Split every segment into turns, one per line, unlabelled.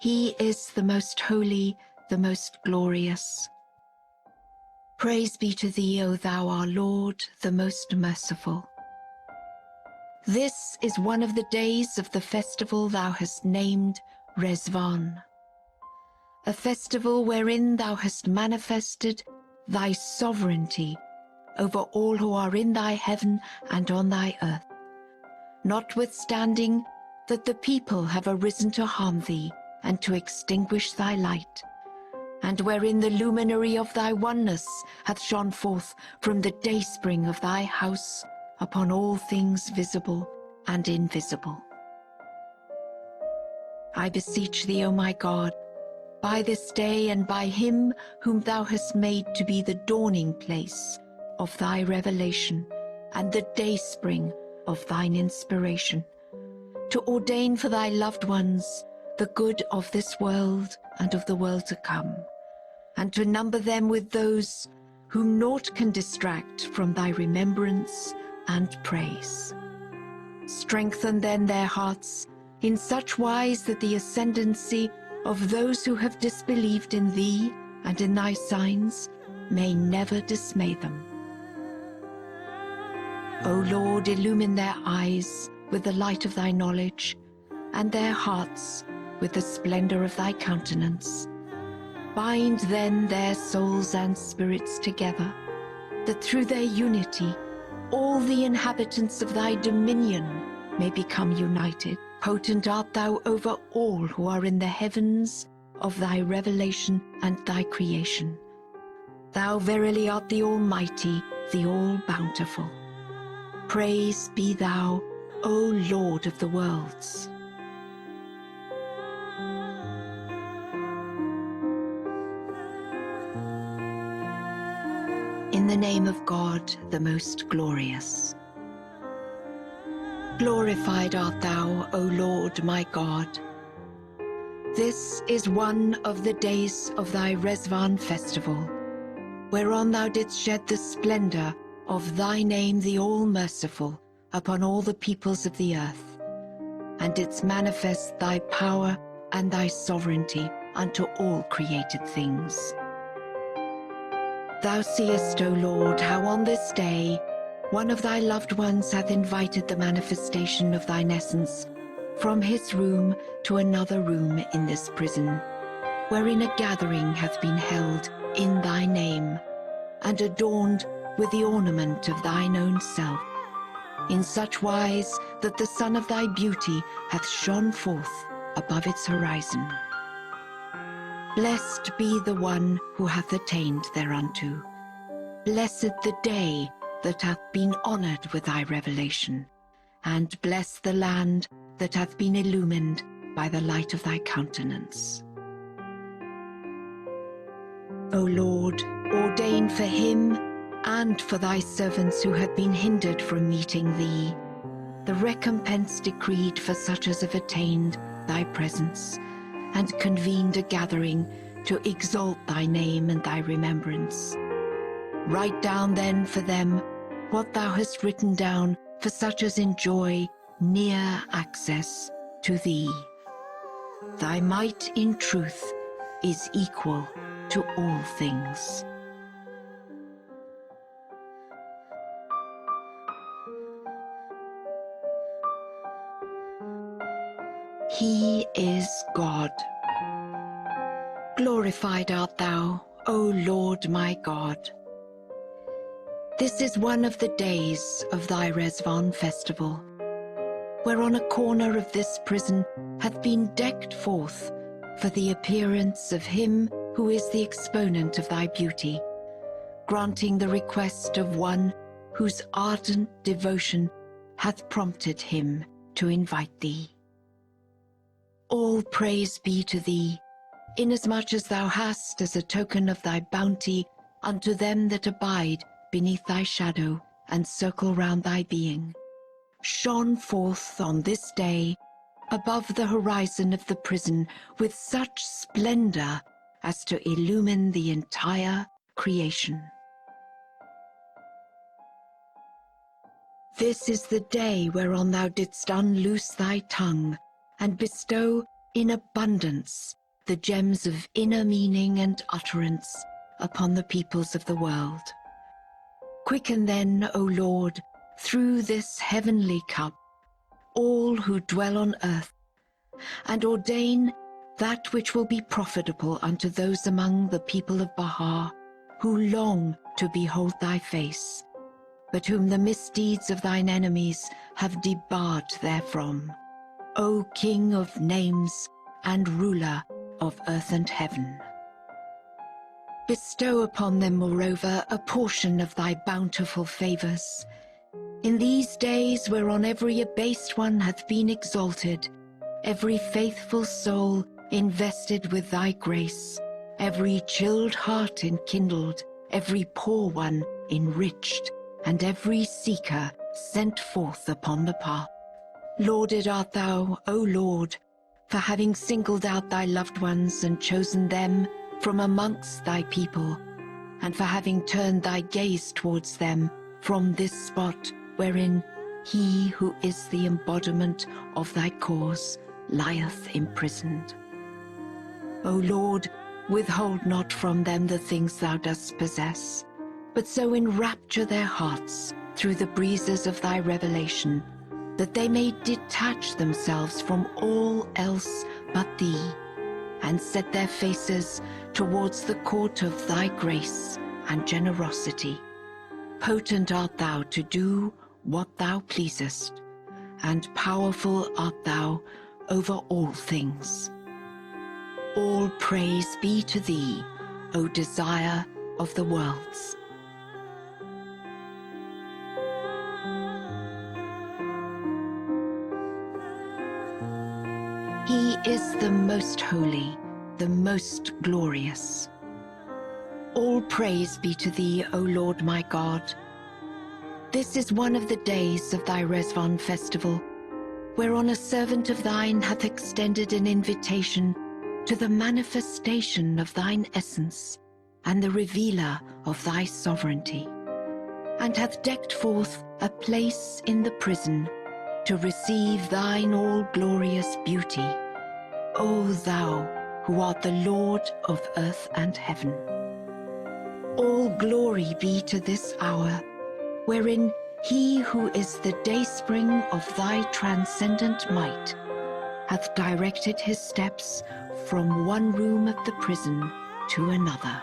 He is the most holy, the most glorious. Praise be to thee, O thou our Lord, the most merciful. This is one of the days of the festival thou hast named Ridvan, a festival wherein thou hast manifested thy sovereignty over all who are in thy heaven and on thy earth, notwithstanding that the people have arisen to harm thee and to extinguish thy light, and wherein the luminary of thy oneness hath shone forth from the dayspring of thy house upon all things visible and invisible. I beseech thee, O my God, by this day and by him whom thou hast made to be the dawning place of thy revelation and the dayspring of thine inspiration, to ordain for thy loved ones the good of this world and of the world to come, and to number them with those whom naught can distract from thy remembrance and praise. Strengthen then their hearts in such wise that the ascendancy of those who have disbelieved in thee and in thy signs may never dismay them. O Lord, illumine their eyes with the light of thy knowledge, and their hearts with the splendor of thy countenance. Bind then their souls and spirits together, that through their unity all the inhabitants of thy dominion may become united. Potent art thou over all who are in the heavens of thy revelation and thy creation. Thou verily art the Almighty, the All-Bountiful. Praise be thou, O Lord of the worlds. In the name of God, the most glorious. Glorified art thou, O Lord my God. This is one of the days of thy Ridvan festival, whereon thou didst shed the splendor of thy name, the All-Merciful, upon all the peoples of the earth, and didst manifest thy power and thy sovereignty unto all created things. Thou seest, O Lord, how on this day one of thy loved ones hath invited the manifestation of thine essence from his room to another room in this prison, wherein a gathering hath been held in thy name, and adorned with the ornament of thine own self, in such wise that the sun of thy beauty hath shone forth above its horizon. Blessed be the one who hath attained thereunto. Blessed the day that hath been honored with thy revelation, and bless the land that hath been illumined by the light of thy countenance. O Lord, ordain for him and for thy servants who have been hindered from meeting thee the recompense decreed for such as have attained thy presence and convened a gathering to exalt thy name and thy remembrance. Write down then for them what thou hast written down for such as enjoy near access to thee. Thy might in truth is equal to all things. He is God. Glorified art thou, O Lord my God. This is one of the days of thy Ridvan festival, whereon a corner of this prison hath been decked forth for the appearance of him who is the exponent of thy beauty, granting the request of one whose ardent devotion hath prompted him to invite thee. All praise be to thee, inasmuch as thou hast, as a token of thy bounty unto them that abide beneath thy shadow and circle round thy being, shone forth on this day above the horizon of the prison with such splendor as to illumine the entire creation. This is the day whereon thou didst unloose thy tongue and bestow in abundance the gems of inner meaning and utterance upon the peoples of the world. Quicken then, O Lord, through this heavenly cup, all who dwell on earth, and ordain that which will be profitable unto those among the people of Baha, who long to behold thy face, but whom the misdeeds of thine enemies have debarred therefrom, O King of names and ruler of earth and heaven. Bestow upon them, moreover, a portion of thy bountiful favours. In these days whereon every abased one hath been exalted, every faithful soul invested with thy grace, every chilled heart enkindled, every poor one enriched, and every seeker sent forth upon the path. Lauded art thou, O Lord, for having singled out thy loved ones and chosen them from amongst thy people, and for having turned thy gaze towards them from this spot wherein he who is the embodiment of thy cause lieth imprisoned. O Lord, withhold not from them the things thou dost possess, but so enrapture their hearts through the breezes of thy revelation, that they may detach themselves from all else but thee, and set their faces towards the court of thy grace and generosity. Potent art thou to do what thou pleasest, and powerful art thou over all things. All praise be to thee, O desire of the worlds. He is the most holy, the most glorious. All praise be to thee, O Lord my God. This is one of the days of thy Ridvan festival, whereon a servant of thine hath extended an invitation to the manifestation of thine essence and the revealer of thy sovereignty, and hath decked forth a place in the prison to receive thine all-glorious beauty, O thou who art the Lord of earth and heaven. All glory be to this hour, wherein he who is the dayspring of thy transcendent might hath directed his steps from one room of the prison to another.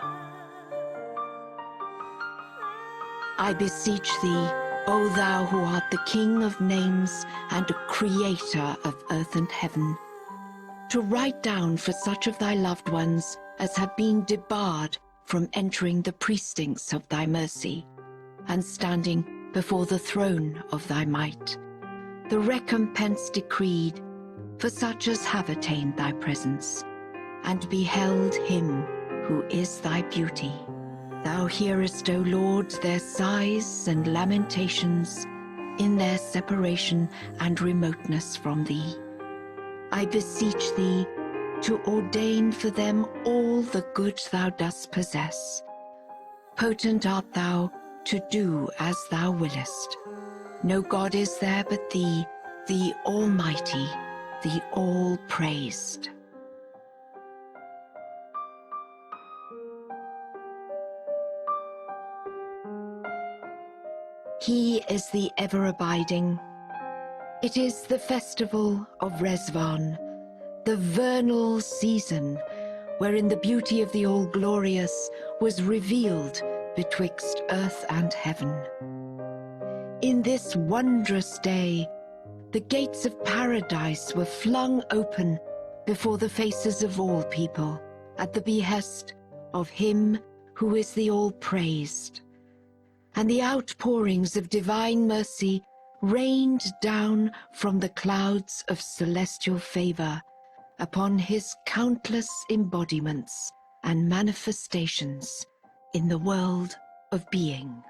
I beseech thee, O thou who art the King of names and creator of earth and heaven, to write down for such of thy loved ones as have been debarred from entering the precincts of thy mercy, and standing before the throne of thy might, the recompense decreed for such as have attained thy presence, and beheld him who is thy beauty. Thou hearest, O Lord, their sighs and lamentations in their separation and remoteness from thee. I beseech thee to ordain for them all the good thou dost possess. Potent art thou to do as thou willest. No God is there but thee, the Almighty, the All-Praised. He is the ever-abiding. It is the festival of Ridvan, the vernal season, wherein the beauty of the All-Glorious was revealed betwixt earth and heaven. In this wondrous day, the gates of paradise were flung open before the faces of all people, at the behest of him who is the All-Praised. And the outpourings of divine mercy rained down from the clouds of celestial favor upon his countless embodiments and manifestations in the world of being.